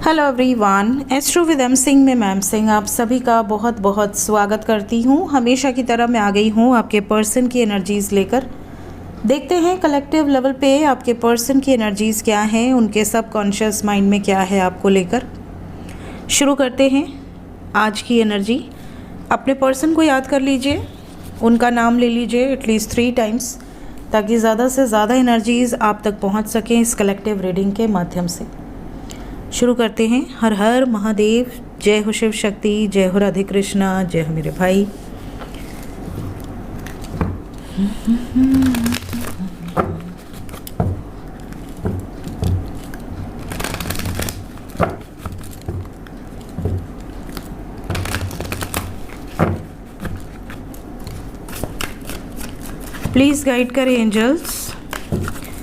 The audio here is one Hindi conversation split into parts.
Hello everyone, Astro with M Singh में मैम सिंह आप सभी का बहुत बहुत स्वागत करती हूँ। हमेशा की तरह मैं आ गई हूँ आपके पर्सन की एनर्जीज़ लेकर। देखते हैं कलेक्टिव लेवल पे आपके पर्सन की एनर्जीज़ क्या हैं, उनके सब कॉन्शियस माइंड में क्या है आपको लेकर। शुरू करते हैं आज की एनर्जी। अपने पर्सन को याद कर लीजिए, उनका नाम ले लीजिए एटलीस्ट 3 टाइम्स, ताकि ज़्यादा से ज़्यादा एनर्जीज़ आप तक पहुँच सकें इस कलेक्टिव रीडिंग के माध्यम से। शुरू करते हैं। हर हर महादेव, जय हो शिव शक्ति, जय हो राधे कृष्णा, जय हो मेरे भाई। प्लीज़ गाइड करें एंजल्स।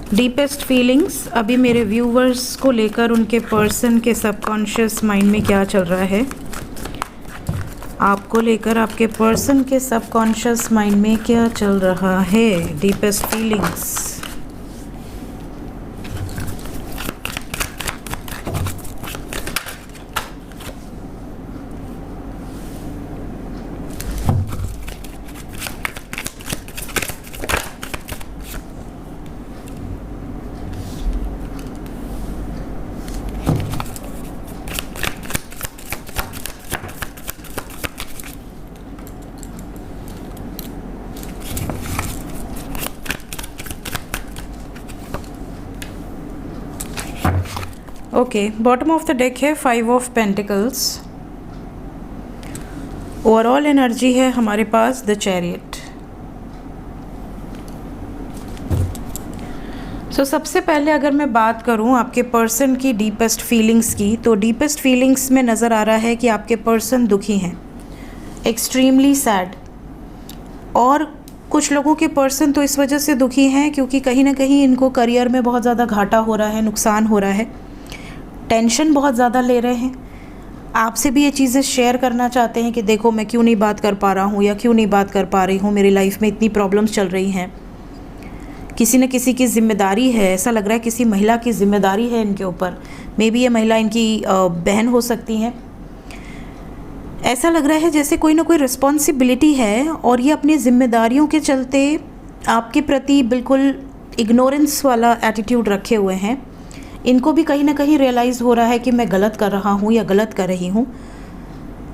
डीपेस्ट फीलिंग्स अभी मेरे व्यूवर्स को लेकर उनके पर्सन के सबकॉन्शियस माइंड में क्या चल रहा है, आपको लेकर आपके पर्सन के सबकॉन्शियस माइंड में क्या चल रहा है। Deepest feelings. Okay, bottom of the deck है 5 ऑफ पेंटिकल्स। ओवरऑल एनर्जी है हमारे पास द चैरियट। सो सबसे पहले अगर मैं बात करूं आपके पर्सन की डीपेस्ट फीलिंग्स की, तो डीपेस्ट फीलिंग्स में नज़र आ रहा है कि आपके पर्सन दुखी हैं, एक्सट्रीमली सैड। और कुछ लोगों के पर्सन तो इस वजह से दुखी हैं क्योंकि कहीं ना कहीं इनको करियर में बहुत ज़्यादा घाटा हो रहा है, नुकसान हो रहा है, टेंशन बहुत ज़्यादा ले रहे हैं। आपसे भी ये चीज़ें शेयर करना चाहते हैं कि देखो मैं क्यों नहीं बात कर पा रहा हूँ या क्यों नहीं बात कर पा रही हूँ, मेरी लाइफ में इतनी प्रॉब्लम्स चल रही हैं। किसी न किसी की जिम्मेदारी है, ऐसा लग रहा है किसी महिला की जिम्मेदारी है इनके ऊपर। मे बी ये महिला इनकी बहन हो सकती हैं। ऐसा लग रहा है जैसे कोई ना कोई रिस्पॉन्सिबिलिटी है और ये अपनी जिम्मेदारियों के चलते आपके प्रति बिल्कुल इग्नोरेंस वाला एटीट्यूड रखे हुए हैं। इनको भी कहीं ना कहीं रियलाइज़ हो रहा है कि मैं गलत कर रहा हूँ या गलत कर रही हूँ,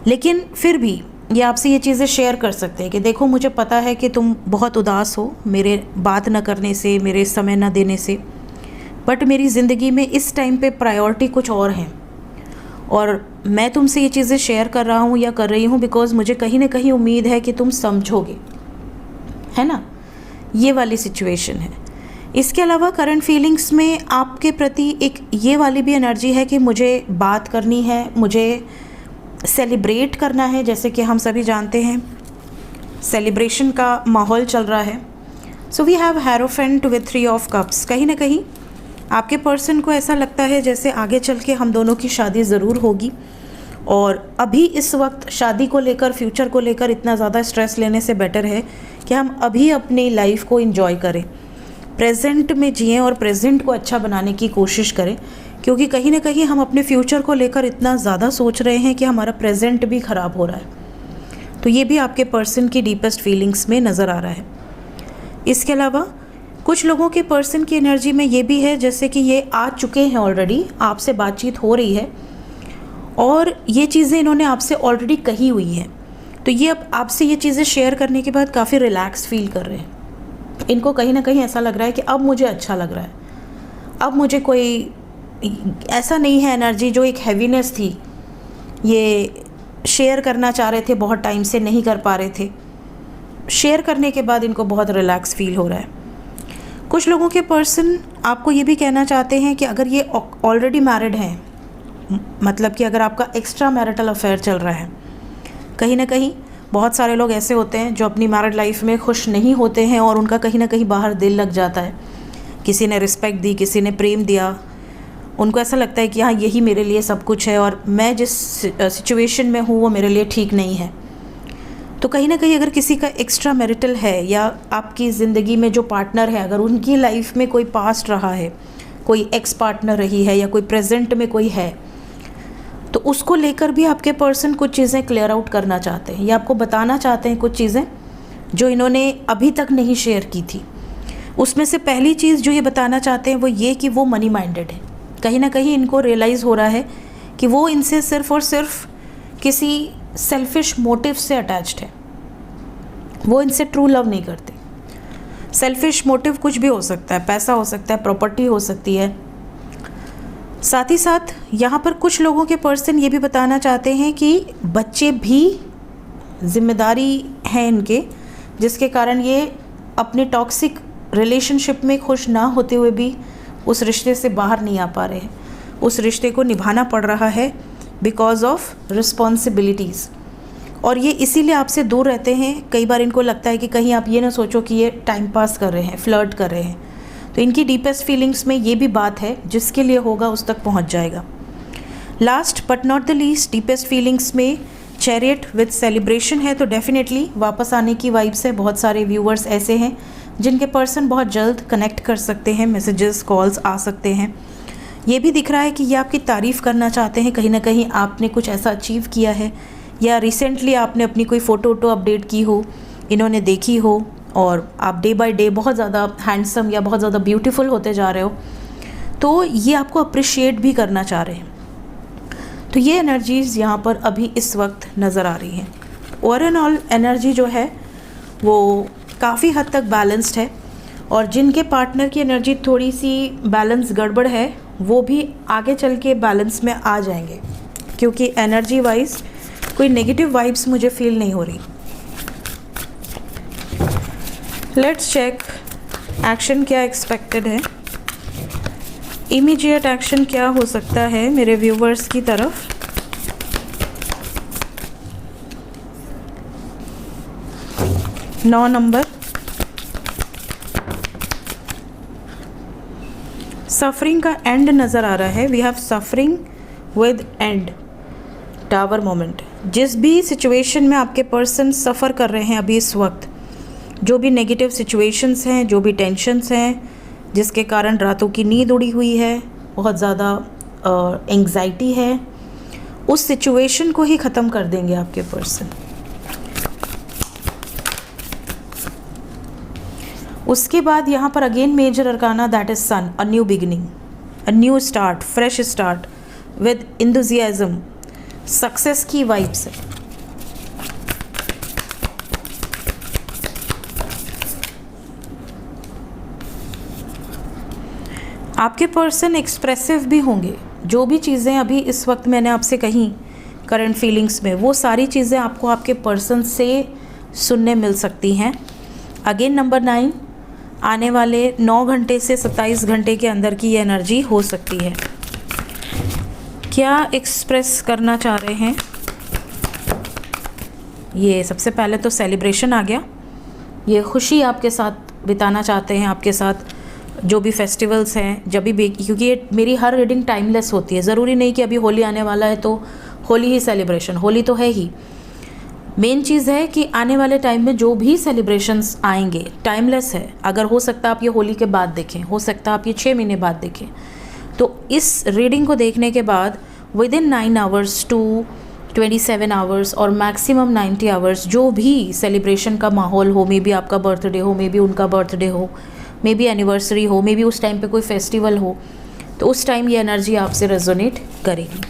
लेकिन फिर भी ये आपसे ये चीज़ें शेयर कर सकते हैं कि देखो मुझे पता है कि तुम बहुत उदास हो मेरे बात न करने से, मेरे समय न देने से, बट मेरी ज़िंदगी में इस टाइम पे प्रायोरिटी कुछ और है और मैं तुमसे ये चीज़ें शेयर कर रहा हूँ या कर रही हूँ बिकॉज़ मुझे कहीं ना कहीं उम्मीद है कि तुम समझोगे, है ना। ये वाली सिचुएशन है। इसके अलावा करंट फीलिंग्स में आपके प्रति एक ये वाली भी एनर्जी है कि मुझे बात करनी है, मुझे सेलिब्रेट करना है। जैसे कि हम सभी जानते हैं सेलिब्रेशन का माहौल चल रहा है। So we have hierophant with 3 of cups. कहीं ना कहीं आपके पर्सन को ऐसा लगता है जैसे आगे चल के हम दोनों की शादी ज़रूर होगी और अभी इस वक्त शादी को लेकर, फ्यूचर को लेकर इतना ज़्यादा स्ट्रेस लेने से बेटर है कि हम अभी अपनी लाइफ को इंजॉय करें, प्रेजेंट में जिएं और प्रेजेंट को अच्छा बनाने की कोशिश करें, क्योंकि कहीं ना कहीं हम अपने फ्यूचर को लेकर इतना ज़्यादा सोच रहे हैं कि हमारा प्रेजेंट भी ख़राब हो रहा है। तो ये भी आपके पर्सन की डीपेस्ट फीलिंग्स में नज़र आ रहा है। इसके अलावा कुछ लोगों के पर्सन की एनर्जी में ये भी है जैसे कि ये आ चुके हैं ऑलरेडी, आपसे बातचीत हो रही है और ये चीज़ें इन्होंने आपसे ऑलरेडी कही हुई हैं। तो ये अब आपसे ये चीज़ें शेयर करने के बाद काफ़ी रिलैक्स फील कर रहे हैं। इनको कहीं ना कहीं ऐसा लग रहा है कि अब मुझे अच्छा लग रहा है, अब मुझे कोई ऐसा नहीं है एनर्जी जो एक हैवीनेस थी, ये शेयर करना चाह रहे थे, बहुत टाइम से नहीं कर पा रहे थे, शेयर करने के बाद इनको बहुत रिलैक्स फील हो रहा है। कुछ लोगों के पर्सन आपको ये भी कहना चाहते हैं कि अगर ये ऑलरेडी मैरिड हैं, मतलब कि अगर आपका एक्स्ट्रा मैरिटल अफेयर चल रहा है, कहीं ना कहीं बहुत सारे लोग ऐसे होते हैं जो अपनी मैरिड लाइफ में खुश नहीं होते हैं और उनका कहीं ना कहीं बाहर दिल लग जाता है। किसी ने रिस्पेक्ट दी, किसी ने प्रेम दिया, उनको ऐसा लगता है कि हाँ यही मेरे लिए सब कुछ है और मैं जिस सिचुएशन में हूँ वो मेरे लिए ठीक नहीं है। तो कहीं ना कहीं अगर किसी का एक्स्ट्रा मैरिटल है या आपकी ज़िंदगी में जो पार्टनर है, अगर उनकी लाइफ में कोई पास्ट रहा है, कोई एक्स पार्टनर रही है या कोई प्रेजेंट में कोई है, तो उसको लेकर भी आपके पर्सन कुछ चीज़ें क्लियर आउट करना चाहते हैं या आपको बताना चाहते हैं कुछ चीज़ें जो इन्होंने अभी तक नहीं शेयर की थी। उसमें से पहली चीज़ जो ये बताना चाहते हैं वो ये कि वो मनी माइंडेड है। कहीं ना कहीं इनको रियलाइज़ हो रहा है कि वो इनसे सिर्फ़ और सिर्फ किसी सेल्फिश मोटिव से अटैच्ड है, वो इनसे ट्रू लव नहीं करते। सेल्फिश मोटिव कुछ भी हो सकता है, पैसा हो सकता है, प्रॉपर्टी हो सकती है। साथ ही साथ यहाँ पर कुछ लोगों के पर्सन ये भी बताना चाहते हैं कि बच्चे भी जिम्मेदारी है इनके, जिसके कारण ये अपने टॉक्सिक रिलेशनशिप में खुश ना होते हुए भी उस रिश्ते से बाहर नहीं आ पा रहे हैं। उस रिश्ते को निभाना पड़ रहा है बिकॉज ऑफ रिस्पॉन्सिबिलिटीज़, और ये इसीलिए आपसे दूर रहते हैं। कई बार इनको लगता है कि कहीं आप ये ना सोचो कि ये टाइम पास कर रहे हैं, फ्लर्ट कर रहे हैं। तो इनकी डीपेस्ट फीलिंग्स में ये भी बात है, जिसके लिए होगा उस तक पहुंच जाएगा। Last but not the least, deepest feelings में चैरियट विद सेलिब्रेशन है, तो डेफिनेटली वापस आने की वाइब्स है। बहुत सारे व्यूअर्स ऐसे हैं जिनके पर्सन बहुत जल्द कनेक्ट कर सकते हैं, मैसेजेस कॉल्स आ सकते हैं। ये भी दिख रहा है कि ये आपकी तारीफ़ करना चाहते हैं, कहीं ना कहीं आपने कुछ ऐसा अचीव किया है या रिसेंटली आपने अपनी कोई फ़ोटो अपडेट की हो, इन्होंने देखी हो, और आप डे बाय डे बहुत ज़्यादा हैंडसम या बहुत ज़्यादा ब्यूटीफुल होते जा रहे हो, तो ये आपको अप्रिशिएट भी करना चाह रहे हैं। तो ये एनर्जीज़ यहाँ पर अभी इस वक्त नज़र आ रही हैं। ओवरऑल एनर्जी जो है वो काफ़ी हद तक बैलेंस्ड है, और जिनके पार्टनर की एनर्जी थोड़ी सी बैलेंस गड़बड़ है वो भी आगे चल के बैलेंस में आ जाएंगे, क्योंकि एनर्जी वाइज कोई नेगेटिव वाइब्स मुझे फील नहीं हो रही। लेट्स चेक एक्शन क्या एक्सपेक्टेड है, इमीडिएट एक्शन क्या हो सकता है मेरे व्यूवर्स की तरफ। 9 नंबर, सफरिंग का एंड नज़र आ रहा है। We have suffering with and, tower moment. जिस भी सिचुएशन में आपके पर्सन सफ़र कर रहे हैं अभी इस वक्त, जो भी नेगेटिव सिचुएशंस हैं, जो भी टेंशन्स हैं, जिसके कारण रातों की नींद उड़ी हुई है, बहुत ज़्यादा एंग्जाइटी है, उस सिचुएशन को ही ख़त्म कर देंगे आपके पर्सन। उसके बाद यहाँ पर again major arcana, that is sun, a new beginning, a new start, fresh start with enthusiasm, success की वाइब्स है। आपके पर्सन एक्सप्रेसिव भी होंगे। जो भी चीज़ें अभी इस वक्त मैंने आपसे कही करंट फीलिंग्स में, वो सारी चीज़ें आपको आपके पर्सन से सुनने मिल सकती हैं। अगेन नंबर 9, आने वाले 9 घंटे से 27 घंटे के अंदर की ये एनर्जी हो सकती है। क्या एक्सप्रेस करना चाह रहे हैं ये? सबसे पहले तो सेलिब्रेशन आ गया, ये खुशी आपके साथ बिताना चाहते हैं, आपके साथ जो भी फेस्टिवल्स हैं, जब भी, क्योंकि ये मेरी हर रीडिंग टाइमलेस होती है। ज़रूरी नहीं कि अभी होली आने वाला है तो होली ही सेलिब्रेशन, होली तो है ही। मेन चीज़ है कि आने वाले टाइम में जो भी सेलिब्रेशंस आएंगे टाइमलेस है। अगर हो सकता है आप ये होली के बाद देखें, हो सकता है आप ये 6 महीने बाद देखें। तो इस रीडिंग को देखने के बाद within 9 hours to 27 hours और मैक्सिमम 90 आवर्स जो भी सेलिब्रेशन का माहौल हो, मे बी आपका बर्थडे हो, मे बी उनका बर्थडे हो, मे बी एनिवर्सरी हो, मे बी उस टाइम पे कोई फेस्टिवल हो, तो उस टाइम ये एनर्जी आपसे रेजोनेट करेगी।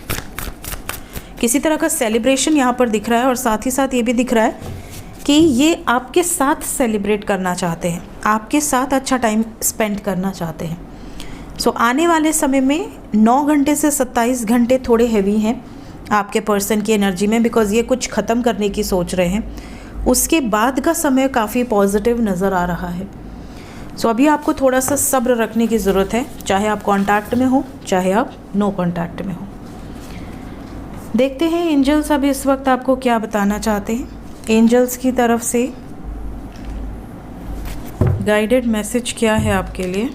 किसी तरह का सेलिब्रेशन यहाँ पर दिख रहा है, और साथ ही साथ ये भी दिख रहा है कि ये आपके साथ सेलिब्रेट करना चाहते हैं, आपके साथ अच्छा टाइम स्पेंड करना चाहते हैं। सो आने वाले समय में 9 घंटे से 27 घंटे थोड़े हैवी हैं आपके पर्सन की एनर्जी में, बिकॉज़ ये कुछ ख़त्म करने की सोच रहे हैं। उसके बाद का समय काफ़ी पॉजिटिव नज़र आ रहा है। सो अभी आपको थोड़ा सा सब्र रखने की ज़रूरत है, चाहे आप कांटेक्ट में हो, चाहे आप नो कांटेक्ट में हो। देखते हैं एंजल्स अभी इस वक्त आपको क्या बताना चाहते हैं। एंजल्स की तरफ से गाइडेड मैसेज क्या है आपके लिए?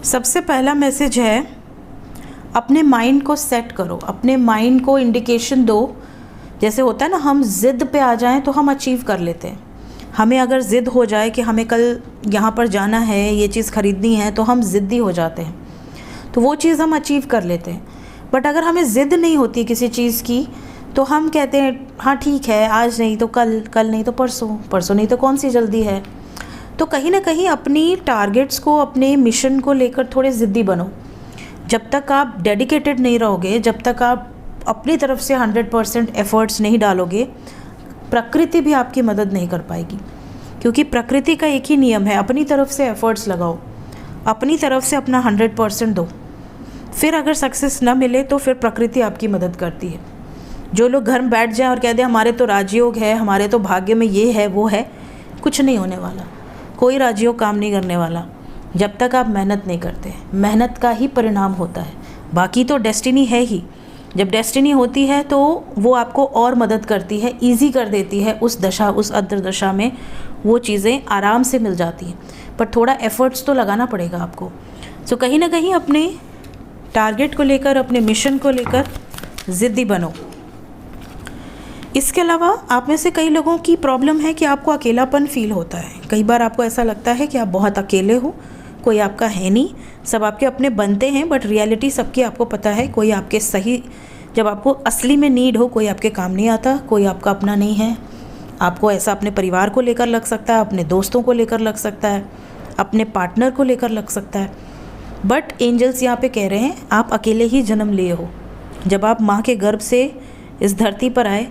सबसे पहला मैसेज है, अपने माइंड को सेट करो, अपने माइंड को इंडिकेशन दो। जैसे होता है ना, हम ज़िद पे आ जाएं तो हम अचीव कर लेते हैं। हमें अगर ज़िद हो जाए कि हमें कल यहाँ पर जाना है, ये चीज़ ख़रीदनी है, तो हम ज़िद्दी हो जाते हैं, तो वो चीज़ हम अचीव कर लेते हैं। बट अगर हमें ज़िद नहीं होती किसी चीज़ की, तो हम कहते हैं हाँ ठीक है, आज नहीं तो कल, कल नहीं तो परसों, परसों नहीं तो कौन सी जल्दी है। तो कहीं ना कहीं अपनी टारगेट्स को, अपने मिशन को लेकर थोड़े ज़िद्दी बनो। जब तक आप डेडिकेटेड नहीं रहोगे, जब तक आप अपनी तरफ से 100% एफ़र्ट्स नहीं डालोगे, प्रकृति भी आपकी मदद नहीं कर पाएगी। क्योंकि प्रकृति का एक ही नियम है, अपनी तरफ से एफ़र्ट्स लगाओ, अपनी तरफ से अपना 100% दो। फिर अगर सक्सेस ना मिले तो फिर प्रकृति आपकी मदद करती है। जो लोग घर में बैठ जाएं और कह दें हमारे तो राजयोग है, हमारे तो भाग्य में ये है वो है, कुछ नहीं होने वाला। कोई राजयोग काम नहीं करने वाला जब तक आप मेहनत नहीं करते। मेहनत का ही परिणाम होता है, बाकी तो डेस्टिनी है ही। जब डेस्टिनी होती है तो वो आपको और मदद करती है, ईजी कर देती है उस दशा, उस अंतरदशा में वो चीज़ें आराम से मिल जाती हैं। पर थोड़ा एफ़र्ट्स तो लगाना पड़ेगा आपको। सो कहीं ना कहीं अपने टारगेट को लेकर, अपने मिशन को लेकर ज़िद्दी बनो। इसके अलावा आप में से कई लोगों की प्रॉब्लम है कि आपको अकेलापन फ़ील होता है। कई बार आपको ऐसा लगता है कि आप बहुत अकेले हो, कोई आपका है नहीं, सब आपके अपने बनते हैं, बट रियलिटी सबकी आपको पता है। कोई आपके सही, जब आपको असली में नीड हो, कोई आपके काम नहीं आता, कोई आपका अपना नहीं है। आपको ऐसा अपने परिवार को लेकर लग सकता है, अपने दोस्तों को लेकर लग सकता है, अपने पार्टनर को लेकर लग सकता है। बट एंजल्स यहाँ पे कह रहे हैं आप अकेले ही जन्म लिए हो। जब आप माँ के गर्भ से इस धरती पर आए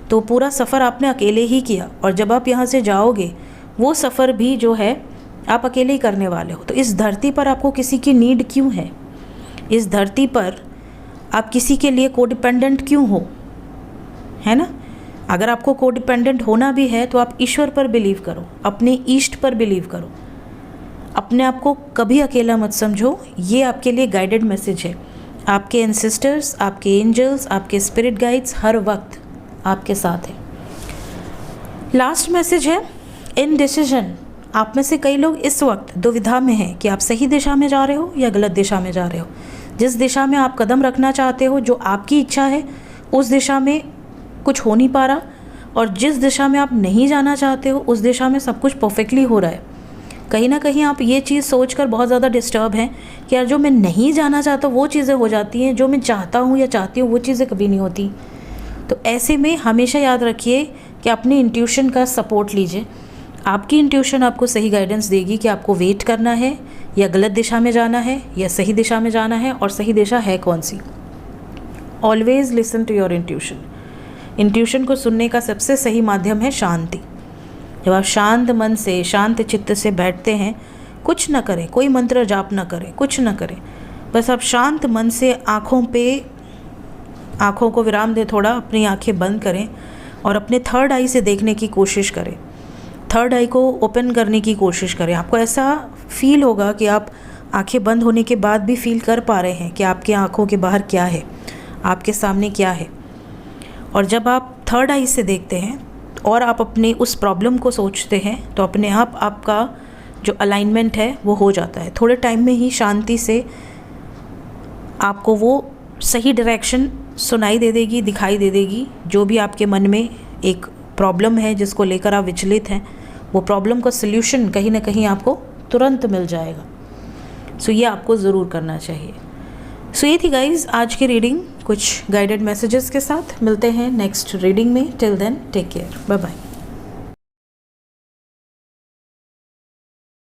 तो पूरा सफ़र आपने अकेले ही किया, और जब आप यहाँ से जाओगे वो सफ़र भी जो है आप अकेले ही करने वाले हो। तो इस धरती पर आपको किसी की नीड क्यों है? इस धरती पर आप किसी के लिए कोडिपेंडेंट क्यों हो? है ना? अगर आपको कोडिपेंडेंट होना भी है तो आप ईश्वर पर बिलीव करो, अपने ईष्ट पर बिलीव करो। अपने आप को कभी अकेला मत समझो। ये आपके लिए गाइडेड मैसेज है। आपके एंसेस्टर्स, आपके एंजल्स, आपके स्पिरिट गाइड्स हर वक्त आपके साथ है। लास्ट मैसेज है इनडिसीजन। आप में से कई लोग इस वक्त दुविधा में हैं कि आप सही दिशा में जा रहे हो या गलत दिशा में जा रहे हो। जिस दिशा में आप कदम रखना चाहते हो, जो आपकी इच्छा है, उस दिशा में कुछ हो नहीं पा रहा, और जिस दिशा में आप नहीं जाना चाहते हो उस दिशा में सब कुछ परफेक्टली हो रहा है। कहीं ना कहीं आप ये चीज़ सोचकर बहुत ज़्यादा डिस्टर्ब हैं कि यार जो मैं नहीं जाना चाहता वो चीज़ें हो जाती हैं, जो मैं चाहता हूँ या चाहती हूँ वो चीज़ें कभी नहीं होती। तो ऐसे में हमेशा याद रखिए कि अपनी इंट्यूशन का सपोर्ट लीजिए। आपकी इंट्यूशन आपको सही गाइडेंस देगी कि आपको वेट करना है या गलत दिशा में जाना है या सही दिशा में जाना है, और सही दिशा है कौन सी। Always listen to your intuition. Intuition को सुनने का सबसे सही माध्यम है शांति। जब आप शांत मन से, शांत चित्त से बैठते हैं, कुछ न करें, कोई मंत्र जाप न करें, कुछ न करें, बस आप शांत मन से आँखों को विराम दें, थोड़ा अपनी आँखें बंद करें और अपने थर्ड आई से देखने की कोशिश करें। थर्ड आई को ओपन करने की कोशिश करें। आपको ऐसा फील होगा कि आप आंखें बंद होने के बाद भी फील कर पा रहे हैं कि आपकी आंखों के बाहर क्या है, आपके सामने क्या है। और जब आप थर्ड आई से देखते हैं और आप अपने उस प्रॉब्लम को सोचते हैं तो अपने आप आपका जो अलाइनमेंट है वो हो जाता है। थोड़े टाइम में ही शांति से आपको वो सही डायरेक्शन सुनाई दे देगी, दिखाई दे देगी। जो भी आपके मन में एक प्रॉब्लम है जिसको लेकर आप विचलित हैं, वो प्रॉब्लम का सल्यूशन कहीं ना कहीं आपको तुरंत मिल जाएगा। सो ये आपको ज़रूर करना चाहिए। सो ये थी गाइज़ आज की रीडिंग, कुछ गाइडेड मैसेजेस के साथ। मिलते हैं नेक्स्ट रीडिंग में। Till then take care, bye bye.